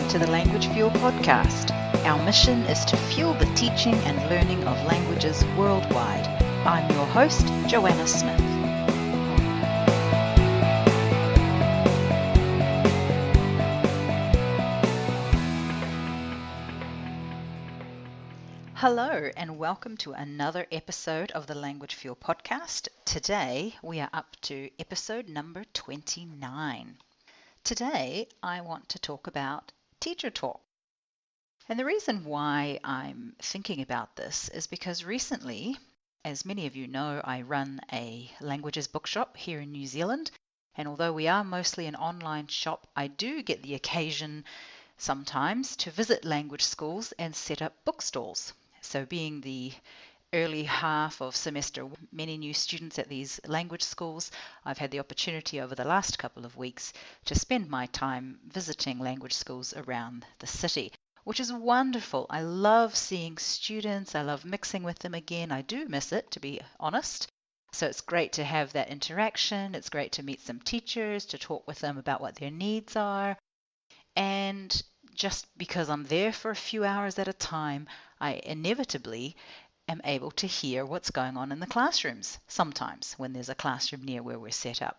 to the Language Fuel podcast. Our mission is to fuel the teaching and learning of languages worldwide. I'm your host, Joanna Smith. Hello and welcome to another episode of the Language Fuel podcast. Today we are up to episode number 29. Today I want to talk about Teacher Talk. And the reason why I'm thinking about this is because recently, as many of you know, I run a languages bookshop here in New Zealand. And although we are mostly an online shop, I do get the occasion sometimes to visit language schools and set up bookstalls. So being the early half of semester, many new students at these language schools, I've had the opportunity over the last couple of weeks to spend my time visiting language schools around the city, which is wonderful. I love seeing students. I love mixing with them again. I do miss it, to be honest. So it's great to have that interaction. It's great to meet some teachers, to talk with them about what their needs are. And just because I'm there for a few hours at a time, I inevitably am able to hear what's going on in the classrooms sometimes when there's a classroom near where we're set up.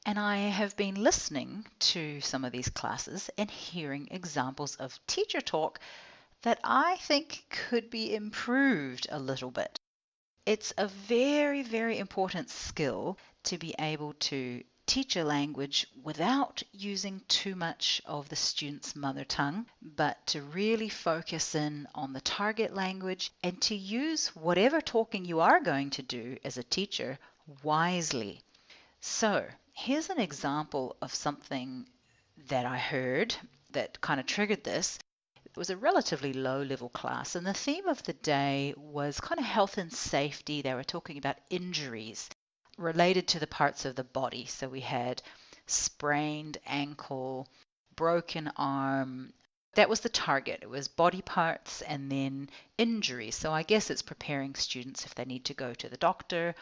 And I have been listening to some of these classes and hearing examples of teacher talk that I think could be improved a little bit. It's a very, very important skill to be able to teach a language without using too much of the student's mother tongue, but to really focus in on the target language and to use whatever talking you are going to do as a teacher wisely. So here's an example of something that I heard that kind of triggered this. It was a relatively low-level class, and the theme of the day was kind of health and safety. They were talking about injuries related to the parts of the body. So we had sprained ankle, broken arm. That was the target. It was body parts and then injuries. So I guess it's preparing students if they need to go to the doctor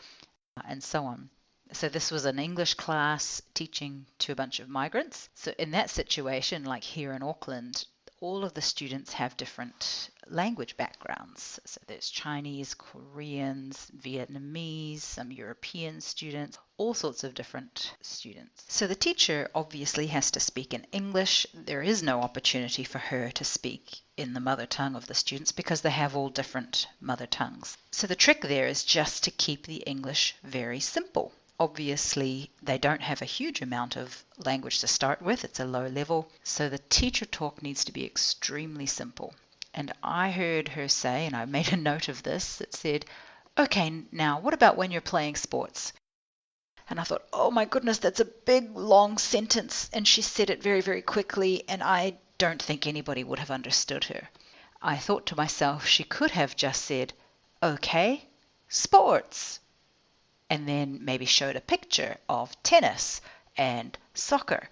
and so on. So this was an English class teaching to a bunch of migrants. So in that situation, like here in Auckland, all of the students have different language backgrounds. So there's Chinese, Koreans, Vietnamese, some European students, all sorts of different students. So the teacher obviously has to speak in English. There is no opportunity for her to speak in the mother tongue of the students because they have all different mother tongues. So the trick there is just to keep the English very simple. Obviously, they don't have a huge amount of language to start with. It's a low level. So the teacher talk needs to be extremely simple. And I heard her say, and I made a note of this, it said, okay, now what about when you're playing sports? And I thought, oh my goodness, that's a big, long sentence. And she said it very, very quickly, and I don't think anybody would have understood her. I thought to myself, she could have just said, okay, sports. And then maybe showed a picture of tennis and soccer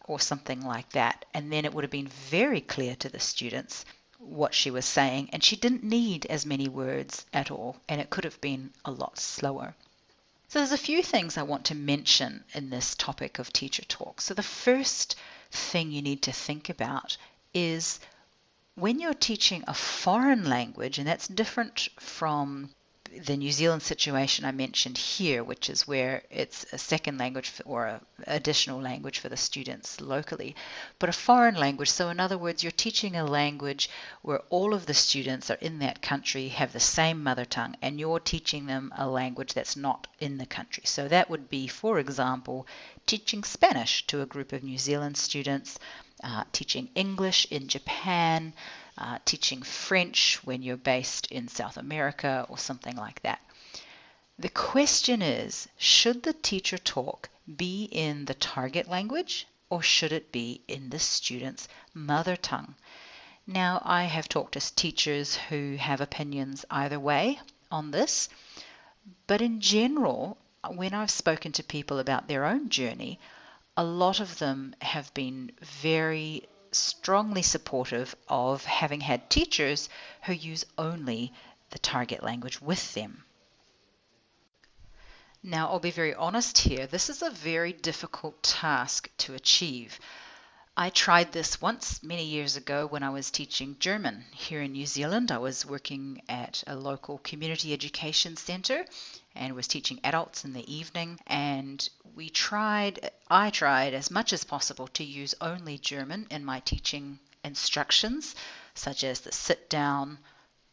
or something like that. And then it would have been very clear to the students what she was saying. And she didn't need as many words at all. And it could have been a lot slower. So there's a few things I want to mention in this topic of teacher talk. So the first thing you need to think about is when you're teaching a foreign language, and that's different from the New Zealand situation I mentioned here, which is where it's a second language or an additional language for the students locally, but a foreign language. So in other words, you're teaching a language where all of the students are in that country, have the same mother tongue, and you're teaching them a language that's not in the country. So that would be, for example, teaching Spanish to a group of New Zealand students, teaching English in Japan, teaching French when you're based in South America or something like that. The question is, should the teacher talk be in the target language or should it be in the student's mother tongue? Now, I have talked to teachers who have opinions either way on this, but in general, when I've spoken to people about their own journey, a lot of them have been very strongly supportive of having had teachers who use only the target language with them. Now, I'll be very honest here. This is a very difficult task to achieve. I tried this once many years ago when I was teaching German here in New Zealand. I was working at a local community education centre and was teaching adults in the evening. And I tried as much as possible to use only German in my teaching instructions, such as the sit down,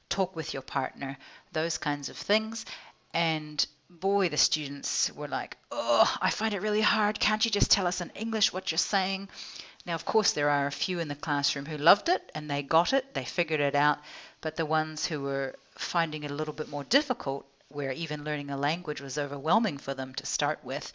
talk with your partner, those kinds of things. And boy, the students were like, oh, I find it really hard. Can't you just tell us in English what you're saying? Now, of course, there are a few in the classroom who loved it and they got it, they figured it out, but the ones who were finding it a little bit more difficult, where even learning a language was overwhelming for them to start with,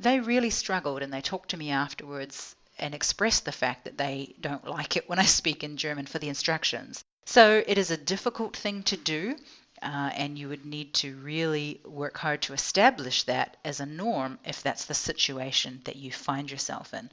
they really struggled, and they talked to me afterwards and expressed the fact that they don't like it when I speak in German for the instructions. So it is a difficult thing to do, and you would need to really work hard to establish that as a norm if that's the situation that you find yourself in.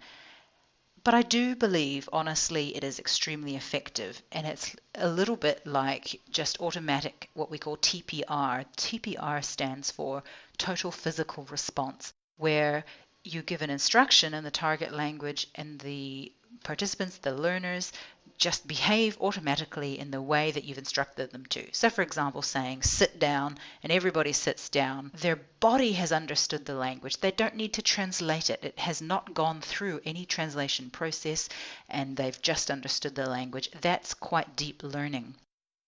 But I do believe, honestly, it is extremely effective, and it's a little bit like just automatic, what we call TPR. TPR stands for Total Physical Response, where you give an instruction in the target language and the participants, the learners, just behave automatically in the way that you've instructed them to. So, for example, saying sit down and everybody sits down, their body has understood the language. They don't need to translate it. It has not gone through any translation process and they've just understood the language. That's quite deep learning.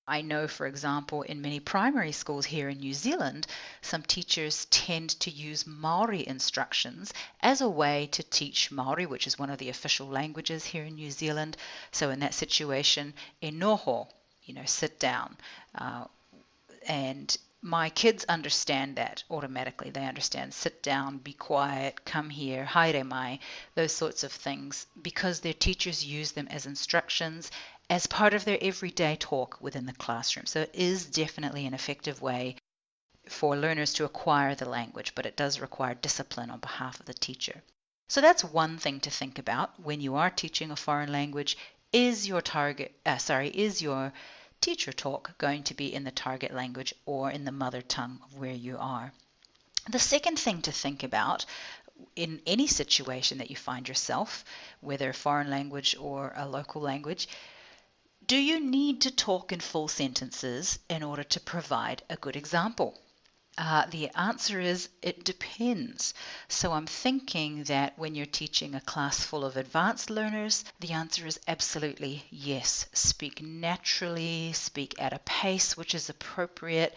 I know, for example, in many primary schools here in New Zealand, some teachers tend to use Maori instructions as a way to teach Maori, which is one of the official languages here in New Zealand. So in that situation, e noho, sit down. And my kids understand that automatically. They understand sit down, be quiet, come here, haere mai, those sorts of things, because their teachers use them as instructions as part of their everyday talk within the classroom. So it is definitely an effective way for learners to acquire the language, but it does require discipline on behalf of the teacher. So that's one thing to think about when you are teaching a foreign language. Is your teacher talk going to be in the target language or in the mother tongue of where you are? The second thing to think about in any situation that you find yourself, whether a foreign language or a local language, do you need to talk in full sentences in order to provide a good example? The answer is it depends. So I'm thinking that when you're teaching a class full of advanced learners, the answer is absolutely yes. Speak naturally, speak at a pace which is appropriate.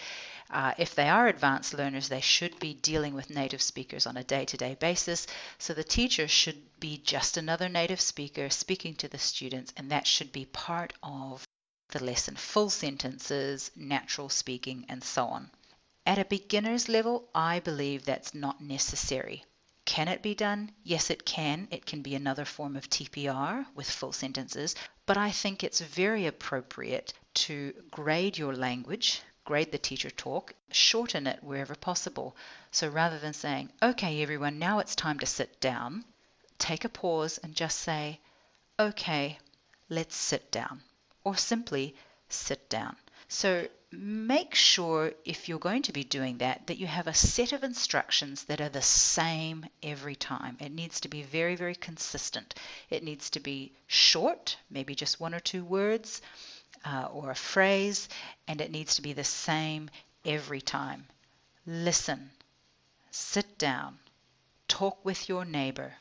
If they are advanced learners, they should be dealing with native speakers on a day-to-day basis. So the teacher should be just another native speaker speaking to the students, and that should be part of the lesson. Full sentences, natural speaking, and so on. At a beginner's level, I believe that's not necessary. Can it be done? Yes, it can. It can be another form of TPR with full sentences, but I think it's very appropriate to grade your language, grade the teacher talk, shorten it wherever possible. So rather than saying, okay, everyone, now it's time to sit down, take a pause and just say, okay, let's sit down, or simply sit down. So make sure, if you're going to be doing that, that you have a set of instructions that are the same every time. It needs to be very, very consistent. It needs to be short, maybe just one or two words or a phrase, and it needs to be the same every time. Listen, sit down, talk with your neighbor,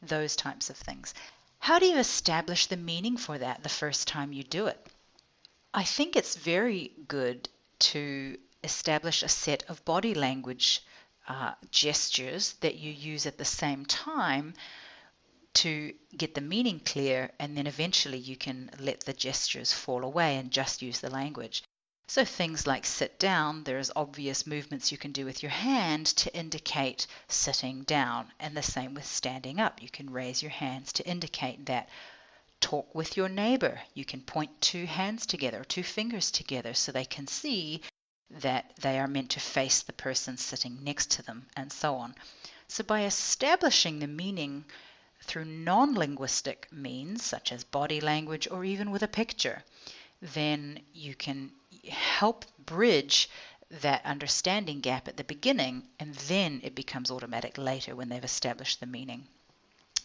those types of things. How do you establish the meaning for that the first time you do it? I think it's very good to establish a set of body language gestures that you use at the same time to get the meaning clear, and then eventually you can let the gestures fall away and just use the language. So things like sit down, there's obvious movements you can do with your hand to indicate sitting down, and the same with standing up. You can raise your hands to indicate that. Talk with your neighbor. You can point two hands together, two fingers together, so they can see that they are meant to face the person sitting next to them, and so on. So by establishing the meaning through non-linguistic means, such as body language or even with a picture, then you can help bridge that understanding gap at the beginning, and then it becomes automatic later when they've established the meaning.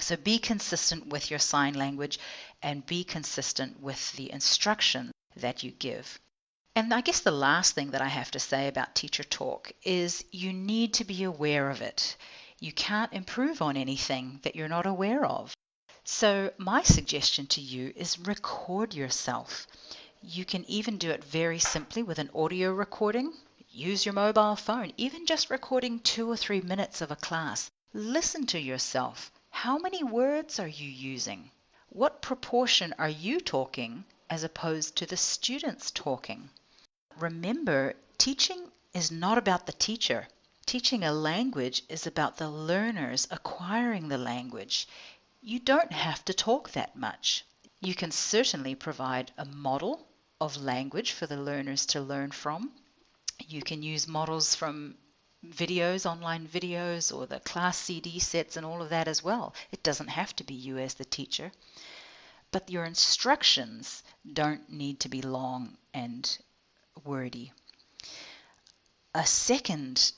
So be consistent with your sign language and be consistent with the instruction that you give. And I guess the last thing that I have to say about Teacher Talk is you need to be aware of it. You can't improve on anything that you're not aware of. So my suggestion to you is record yourself. You can even do it very simply with an audio recording. Use your mobile phone, even just recording 2 or 3 minutes of a class. Listen to yourself. How many words are you using? What proportion are you talking as opposed to the students talking? Remember, teaching is not about the teacher. Teaching a language is about the learners acquiring the language. You don't have to talk that much. You can certainly provide a model of language for the learners to learn from. You can use models from videos, online videos, or the class CD sets and all of that as well. It doesn't have to be you as the teacher. But your instructions don't need to be long and wordy. A second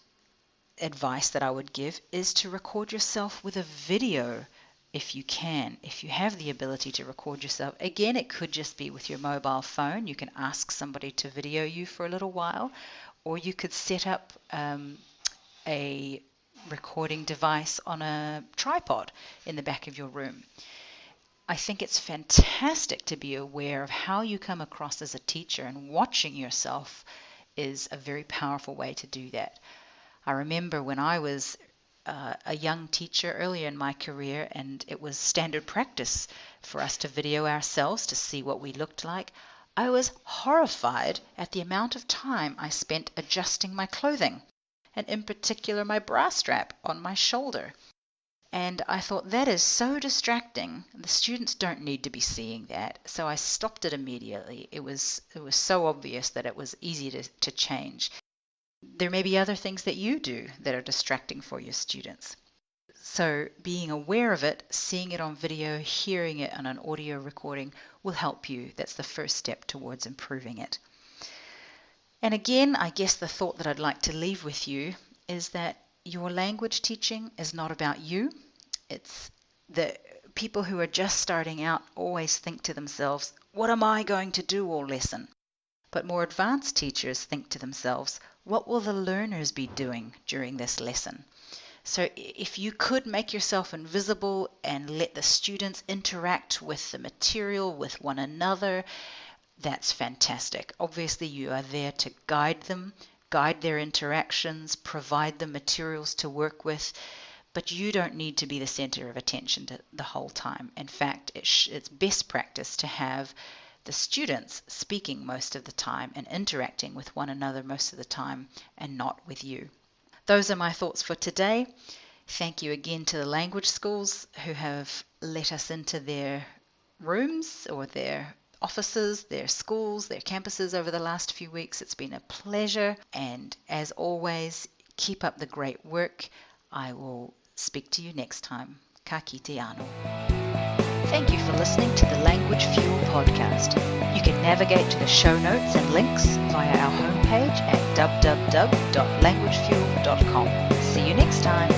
advice that I would give is to record yourself with a video if you can. If you have the ability to record yourself, again, it could just be with your mobile phone. You can ask somebody to video you for a little while, or you could set up a recording device on a tripod in the back of your room. I think it's fantastic to be aware of how you come across as a teacher, and watching yourself is a very powerful way to do that. I remember when I was a young teacher earlier in my career, and it was standard practice for us to video ourselves to see what we looked like. I was horrified at the amount of time I spent adjusting my clothing, and in particular my bra strap on my shoulder. And I thought, that is so distracting. The students don't need to be seeing that. So I stopped it immediately. It was so obvious that it was easy to change. There may be other things that you do that are distracting for your students. So being aware of it, seeing it on video, hearing it on an audio recording will help you. That's the first step towards improving it. And again, I guess the thought that I'd like to leave with you is that your language teaching is not about you. It's the people who are just starting out always think to themselves, what am I going to do all lesson? But more advanced teachers think to themselves, what will the learners be doing during this lesson? So if you could make yourself invisible and let the students interact with the material, with one another, that's fantastic. Obviously, you are there to guide them, guide their interactions, provide them materials to work with, but you don't need to be the center of attention the whole time. In fact, it's best practice to have the students speaking most of the time and interacting with one another most of the time, and not with you. Those are my thoughts for today. Thank you again to the language schools who have let us into their rooms or their offices, their schools, their campuses over the last few weeks. It's been a pleasure, and as always, keep up the great work. I will speak to you next time. Ka kite anō. Thank you for listening to the Language Fuel podcast. You can navigate to the show notes and links via our homepage at www.languagefuel.com. See you next time.